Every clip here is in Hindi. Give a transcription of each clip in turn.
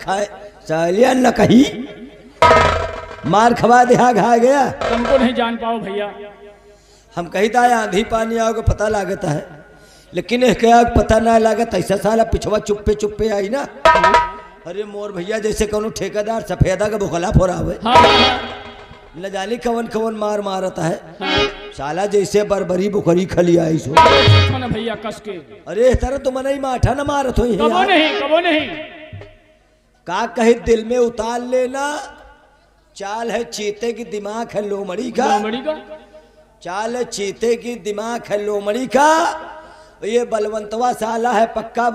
खाए सालिया न कही मार खवा देहा घा गया। तुमको नहीं जान पाओ भैया। हम कही था आंधी पानी आओगे पता लागता है, लेकिन क्या पता ना लागत ऐसा साला पिछवा चुप्पे चुप्पे आई ना। अरे मोर भैया जैसे कौन ठेकेदार सफेदा का बुखला फोरावे न जानी कवन कवन मार मारता है। साला जैसे बरबरी बुखरी खली आई सो ना भैया कस के। अरे इस तरह तुम नहीं माठा न मारत हो। कबो नहीं का कहे दिल में उतार लेना। चाल है चीते की दिमाग है लोमड़ी का। चाल है चीते की दिमाग है लोमड़ी का। ये बलवंतवा साला है पक्का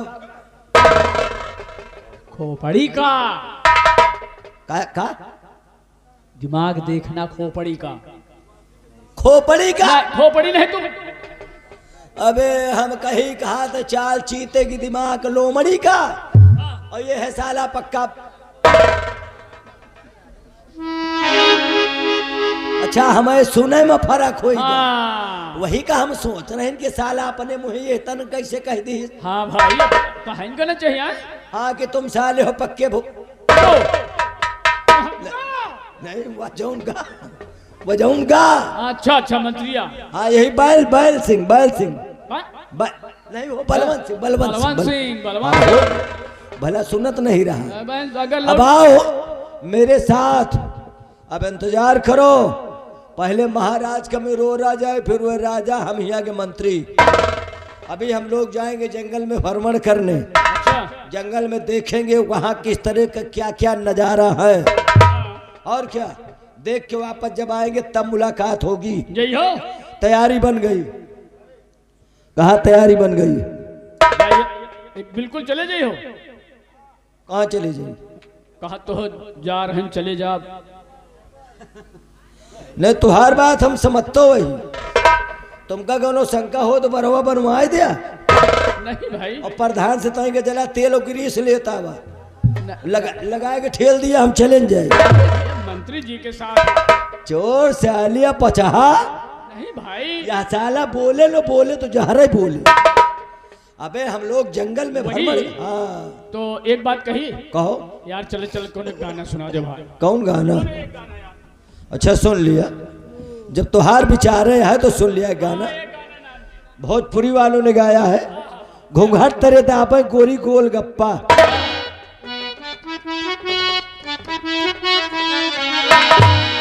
खोपड़ी का। का दिमाग देखना खोपड़ी का। खोपड़ी का खोपड़ी नहीं तुम। अबे हम कहीं कहा तो चाल चीते की दिमाग लोमड़ी का और ये है साला पक्का। अच्छा हमें सुने में फर्क हो वही का हम सोच रहे हैं कि साला अपने मुँह ये तन कैसे कह दी। हाँ भाई कहन का ना चाहिए। हाँ कि तुम साले हो पक्के नहीं बजाऊंगा। अच्छा मंत्रिया। हाँ यही बैल सिंह नहीं हो बलवंत सिंह भला सुनत नहीं रहा। अब आओ मेरे साथ, अब इंतजार करो। पहले महाराज का में रो राजा है, फिर वह राजा हम यहाँ के मंत्री। अभी हम लोग जाएंगे जंगल में भ्रमण करने। जंगल में देखेंगे वहाँ किस तरह का क्या क्या नजारा है और क्या देख के वापस जब आएंगे तब मुलाकात होगी। जय हो। तैयारी बन गई। कहाँ तैयारी बन गई? बिल्कुल चले जाइए हो। कहाँ चले जाइए? कहा तो जा रहे हैं चले जा। नहीं तुहार बात हम समझतो वही। तुमका कौनो शंका हो तो बरवा बनवाए दिया। नहीं भाई। और प्रधान से तो जला तेल और ग्रीस लेता हुआ लगा के ठेल दिया हम चले जाए मंत्री जी के साथ। चोर सालिया पचहा नहीं भाई। या साला बोले लो बोले तो जहरे बोले। अबे हम लोग जंगल में भ्रमण। हाँ तो एक बात कही। कहो यार चले चल कौन गाना सुना दे भाई। कौन गाना? अच्छा सुन लिया। जब तुहार विचारे है तो सुन लिया गाना। भोजपुरी वालों ने गाया है। घूंघट तरे दापे गोरी गोल गप्पा।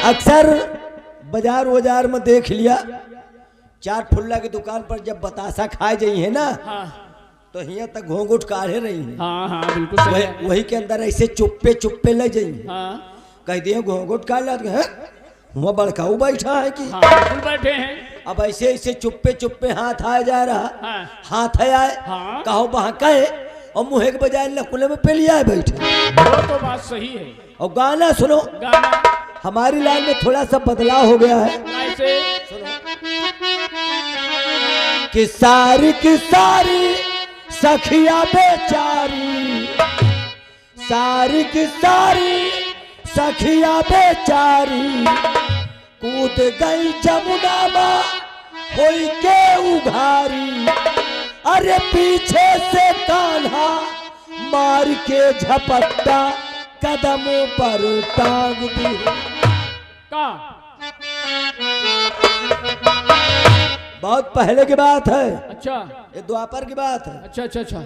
अक्सर बाजार में देख लिया चाट फुल्ला की दुकान पर जब बतासा खाए जाइए ना। तो यहाँ तक घोंघुट काढ़े रही है। हाँ बिल्कुल वही के अंदर ऐसे चुप्पे ले जाइए। कह दिए घोंघुट काढ़ ला वहाँ बड़काऊ बैठा है कि बैठे हैं। अब ऐसे चुप्पे हाथ आए जा रहा। हाथ आए कहो बहकाए और मुँह के बजाय नकुले में पे लिया बैठे। वो तो बात सही है। और गाना सुनो। गाना हमारी लाइन में थोड़ा सा बदलाव हो गया है। सुनो कि सारी की सारी सखिया बेचारी, सारी की सारी सखिया बेचारी कूद गई जमुना माँ होई के उघारी। अरे पीछे से कान्हा मार के झपट्टा कदमों पर टांग दी। बहुत पहले की बात है। अच्छा ये द्वापर की बात है। अच्छा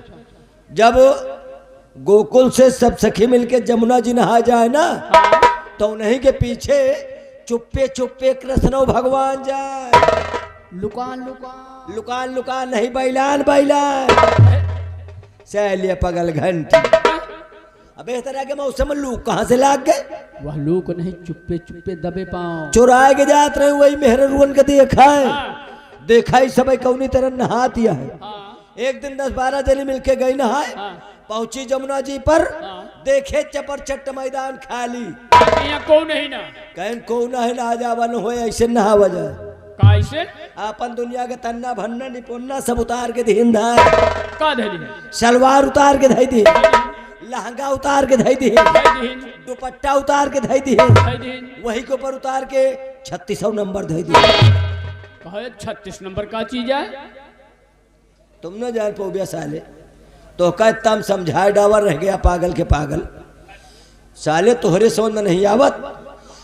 जब गोकुल से सब सखी मिलके जमुना जी नहा जाए ना। तो उन्हीं के पीछे चुप्पे कृष्ण भगवान जाए। लुकान नहीं बैलान सैलिया पगल घंटी। अब इस तरह के मौसम में लूक कहाँ से लाग गए? वह लूक नहीं चुप्पे दबे पाँव चुराए के जात रहे वही मेहररुअन के देखा ही सब कौनी तरह नहा दिया है। एक दिन 10-12 जने मिलके गई नहाए। पहुंची जमुना जी पर देखे चपर चट्ट मैदान खाली। कौन नहीं ना कहन कौन है ना जावन हो ऐसे नहा वजह कैसे अपन दुनिया के तन्ना भन्ना निपुन्ना सब उतार के दीन धार का धरी सलवार उतार के धई दी, लहंगा उतार के धई दी, दुपट्टा उतार के धई दी, वही के ऊपर उतार के 3600 नंबर धई दी। 36 नंबर का चीज है? तुम न जान पो साले तो कम समझाए डावर रह गया पागल के पागल। साले तोहरे समझ में नहीं आवत।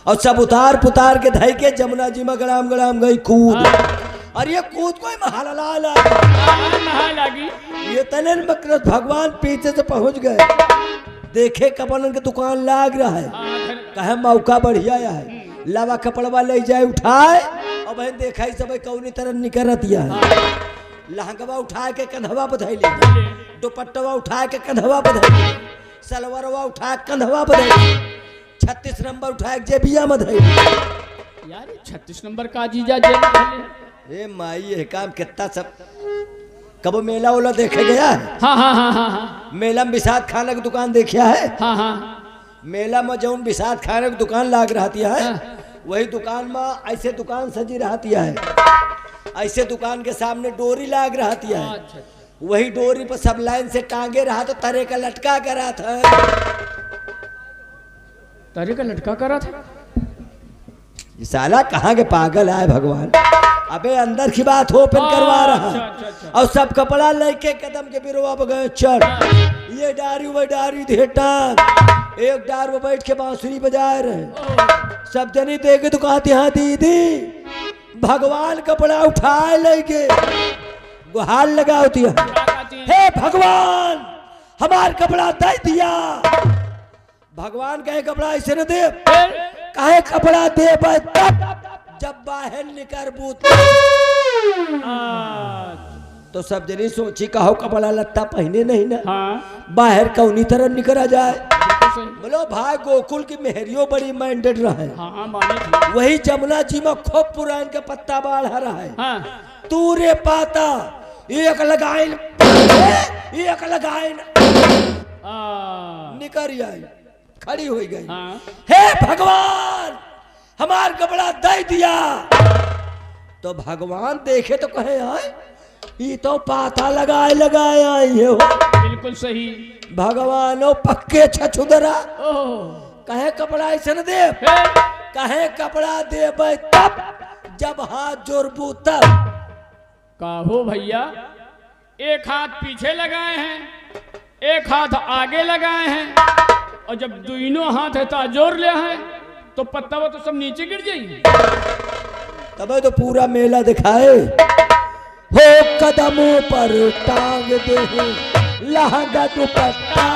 और सब उतार पुतार के धई के जमुना जी में गड़ाम गड़ाम गई कूद। और ये कूद कोई महालला लगी ये तने मकरत भगवान पीछे से पहुंच गए, देखे कपड़न के दुकान लाग रहा है, कहे मौका बढ़िया है, लावा कपड़वा ले जाए उठाए और बहन देखा ही सब कौनी तरह निकरतिया है। लहंगवा उठा के कंधवा बधैली, दुपट्टवा उठा के कंधवा बधैली, सलवारवा उठा के कंधवा बधैली, 36 नंबर उठा के जेबिया में धैली। यार 36 नंबर का जीजा जेब ए माई ये काम कितना सब। कब मेला ओला देखे गया है? हाँ। मेला में बिसात खाने की दुकान देखा है? हाँ। मेला में जौन बिसात खाने की दुकान लाग रहती है, वही दुकान में ऐसे दुकान सजी रहती है, ऐसे दुकान के सामने डोरी लाग रहती है। अच्छा। वही डोरी पर सब लाइन से टांगे रहा तो तरे का लटका करा था। तरे का लटका करा था? ये साला कहाँ के पागल है भगवान। अबे अंदर की बात हो फिर करवा रहा। अच्छा। और सब कपड़ा लेके कदम के बिरवा पर गए चढ़, ये डारी वो डारी धेटांग, एक डार में बैठ के बांसुरी बजा रहे। सब जनी देखे तो कहती हाँ दीदी भगवान कपड़ा उठाए लेके गुहार लगाती है, हे भगवान हमार कपड़ा दे दिया। भगवान कहे कपड़ा ऐसे न दे, कहे कपड़ा दे तब जब बाहर निकर बूत। तो सब जनी सोची कहो कपड़ा लत्ता पहने नहीं ना। हाँ। बाहर कौनी तरह निकला जाए। बोलो भाई गोकुल की मेहरियों बड़ी माइंडेड रहे। हाँ, मानी वही जमुना जी में खूब पुरान का पत्ता बाढ़ रहा है। हाँ। तू रे पाता एक लगाइन एक लगाइन निकर आई खड़ी हो गई। हाँ। हे भगवान हमार कपड़ा दे दिया। तो भगवान देखे तो कहे आए ये तो पाता लगाए आई है हो। बिल्कुल सही। भगवानो पक्के छछुदरा कहे कपड़ा ऐसे न दे, कहे कपड़ा दे तब जब हाथ जोड़बू तब। काहो भैया एक हाथ पीछे लगाए हैं, एक हाथ आगे लगाए हैं, और जब दोनों हाथ है जोड़ ले हैं तो पत्ता वो तो सब नीचे गिर जाएंगे। तब तो पूरा मेला दिखाए हो कदमों पर टांग दे लहंगा दुपट्टा